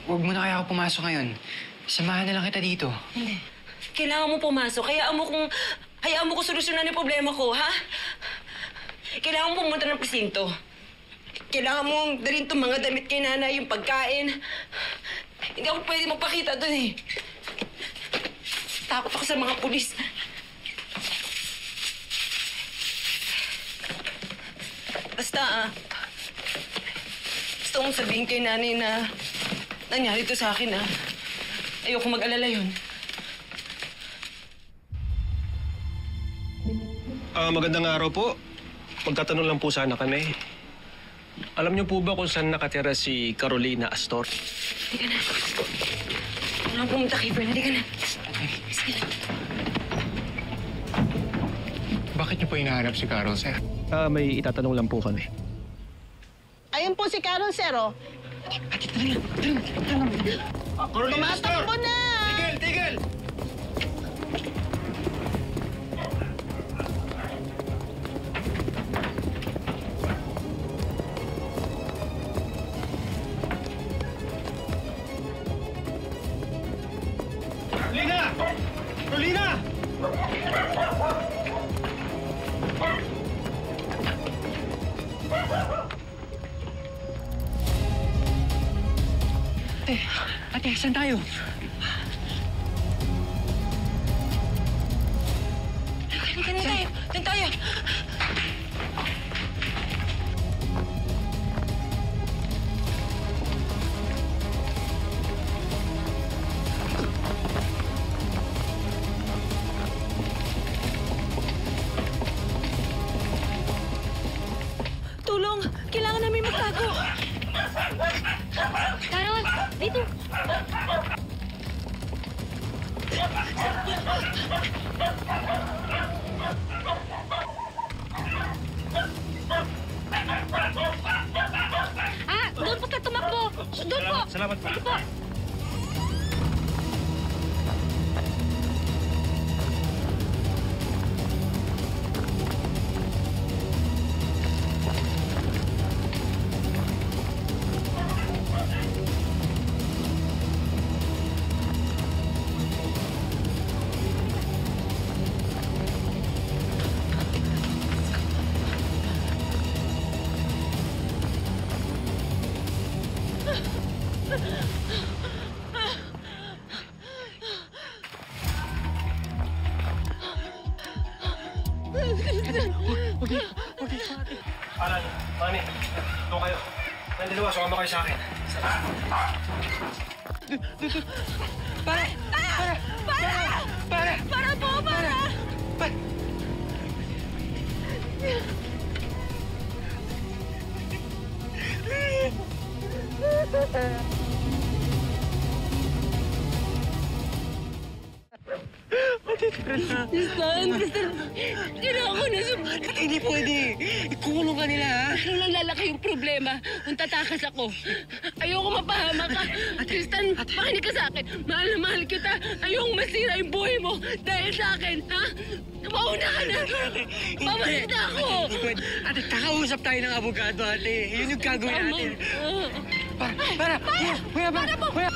Huwag mo na kaya ako pumasok ngayon. Samahan na lang kita dito. Hindi. Kailangan mo pumasok. Hayaan mo ko solusyonan yung problema ko, ha? Kailangan mo pumunta ng presinto. Kailangan mo dalhin itong mga damit kay nanay, yung pagkain. Hindi ako pwede magpakita doon eh. Takot ako sa mga pulis. Basta gusto kong sabihin kay nanay na nangyari ito sa akin, Ayoko mag-alala yun. Magandang araw po. Magtatanong lang po sana kami. Alam niyo po ba kung saan nakatira si Carolina Astor? Halika na. Wala akong pumunta kay Fern. Halika na. Sige na. Bakit niyo po hinahanap si Carol, sir? May itatanong lang po kami. Ayun po si Carol, sir, oh. Ate, tara lang. Carolina Astor! Tumatakbo na! Tigil! Carolina! Ate, saan tayo? Halika na tayo. Doon tayo. Tulong! Kailangan namin magtago! Carol, dito! Doon po ka tumakbo! Doon po! Salamat po. Doon po! Alan, Manny, doon kayo. Nang dalawa, sumama kayo sa akin. Para po! Tristan! Kailangan ko na sumunod. Hindi pwede. Ikulong ka nila, ha? Ano lang lalaki yung problema kung tatakas ako. Ayoko mapahama ka. Tristan, makinig ka sa akin. Mahal na mahal kita. Ayoko masira yung buhay mo dahil sa akin, ha? Mauna ka na. Babalik na ako. Hindi pwede. Ate, kakausap tayo ng abogado, ate. Yun yung gagawin natin. Para! Kuya!